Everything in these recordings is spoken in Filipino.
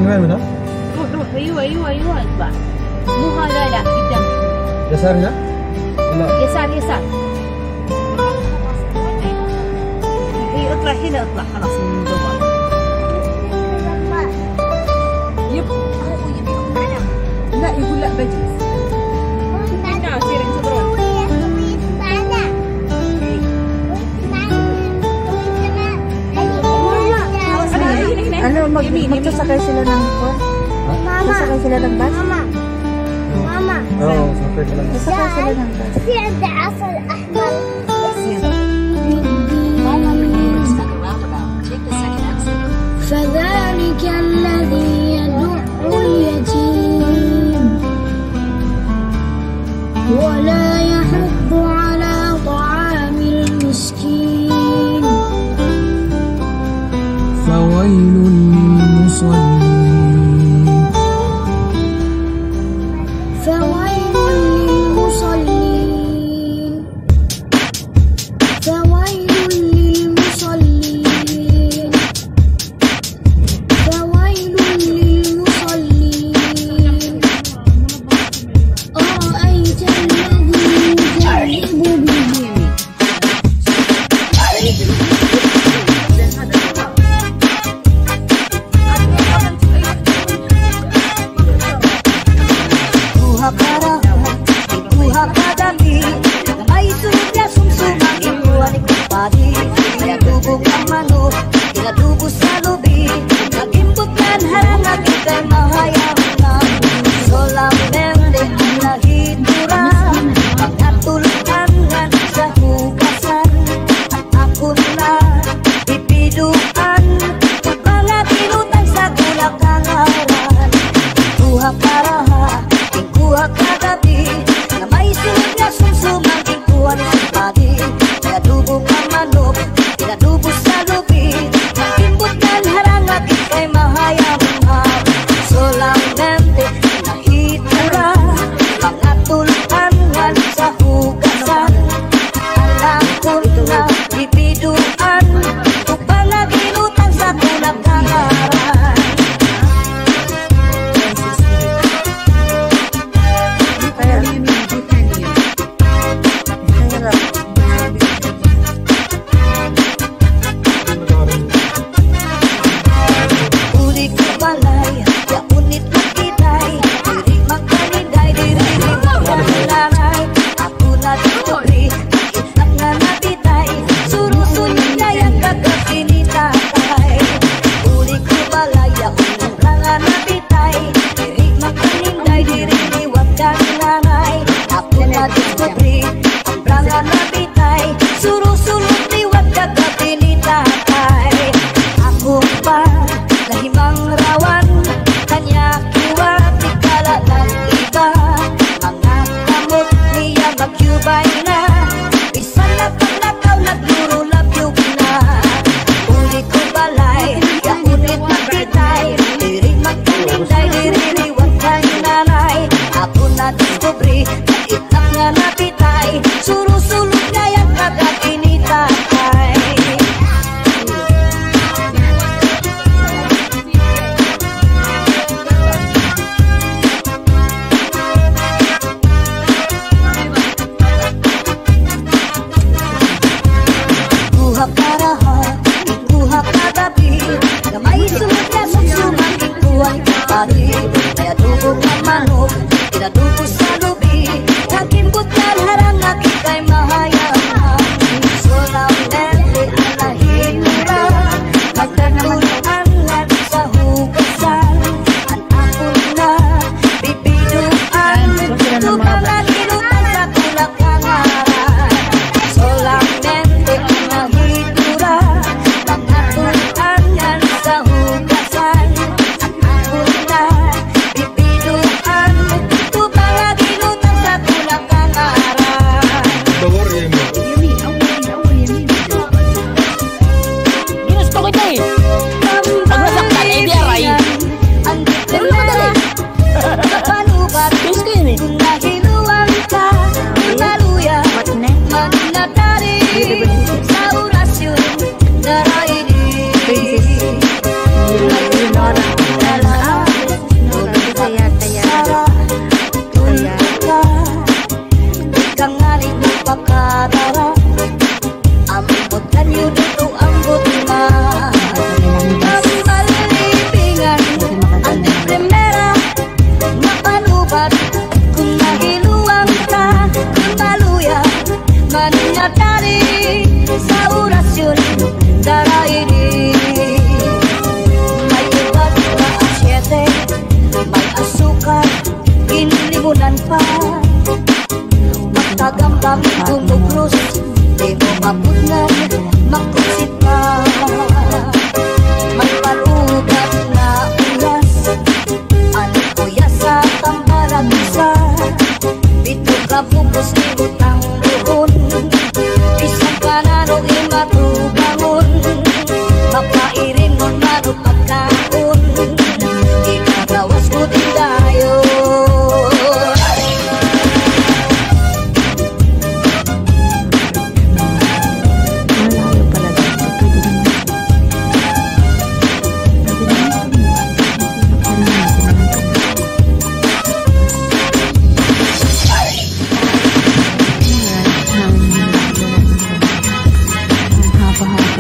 من وين من هنا؟ روح روح ايوه اتبع. مو هذا، لا قدام. يسار هنا؟ لا يسار. هي اطلع هنا، اطلع خلاص من الدوام. لا يقول لا بجلس. نعم سير انتظرون. Ano, magsasakay sila ng bus? Magsasakay sila ng bus? Mama. Oo, sakay sila. Magsasakay sila ng bus. في عندي عسل أحمر. فذلك الذي يدع اليتيم ولا يحض على طعام المسكين فويل للمصلين فويل للمصلين فويل للمصلين فويل للمصلين أرأيت الذي يكذب بالدين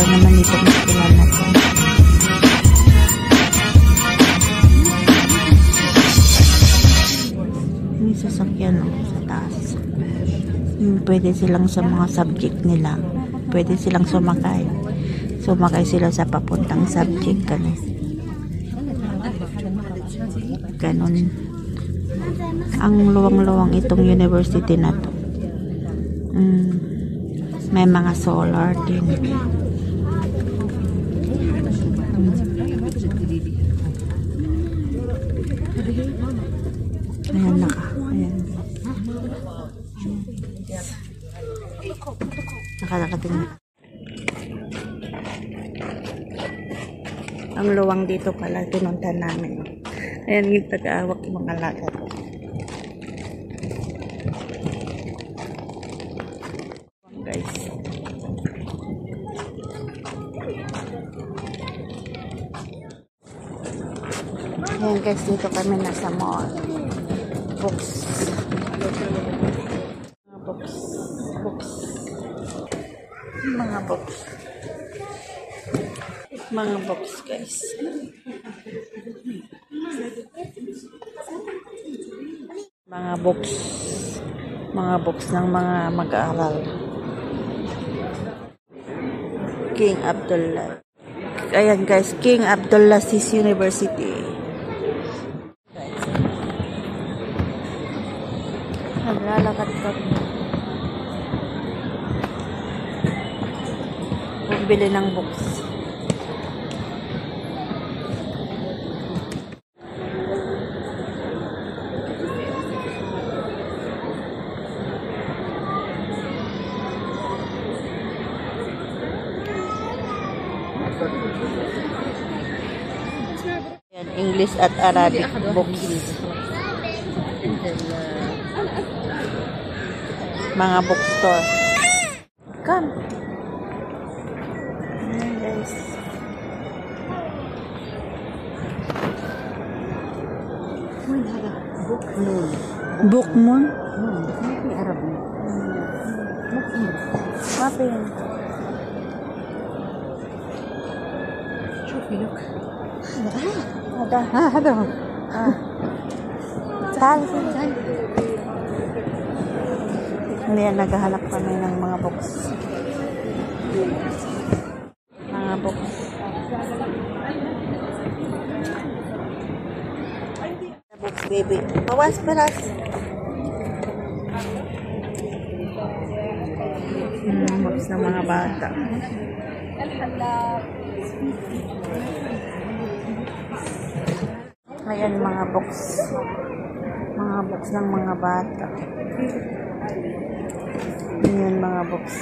ba naman ito maskilan na to? May sasakyan sa taas. Pwede silang sa mga subject nila. Pwede silang sumakay. Sumakay sila sa papuntang subject. Ganon. Ang luwang-luwang itong university na to. May mga solar din. Ayan ayan. Nakakating na. Ang luwang dito pala pinunta namin. Ayan yung taga-awak yung mga lagat. Guys. Ayan guys, dito kami nasa mall. Books. Mga books guys. Mga books ng mga mag-aaral. King Abdullah. Ayan guys, King Abdulaziz University. Naglalakad kami. Bumili ng books. Ayan, English at Arabic books. Mga bookstore. Come. Ayan guys. Book moon? Apa yan? شوفي لك هذا هذا هو تعال Ngayon, naghahanap kami ng mga books. Mga books. Books, baby. Bawas, paras. Books ng mga bata. Ayan, mga books. Mga books ng mga bata. Ayan, mga books.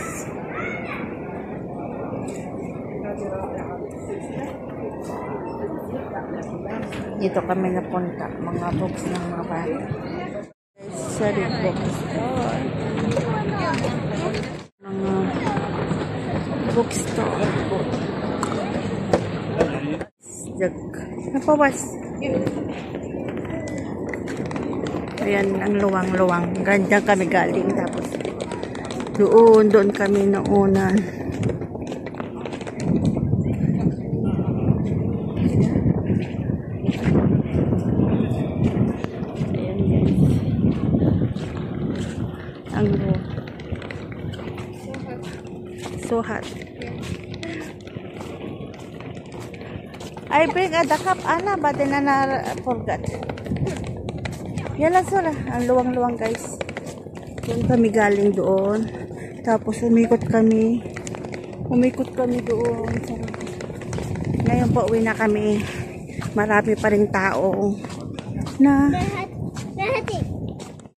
Dito kami napunta. Mga books ng mga bata. Sorry, books. Mga bookstore. Napawas. Ayan, ang luwang-luwang. Ganyan kami galing. Tapos, doon kami naunan. Ayan, guys. Ang so hot. I bring a the cup, Anna, but then Anna forgot. Yan lang sila. Ang luwang-luwang, guys. Doon kami galing doon. Tapos umikot kami. Doon. Ngayon po, uwi na kami. Marami pa rin tao na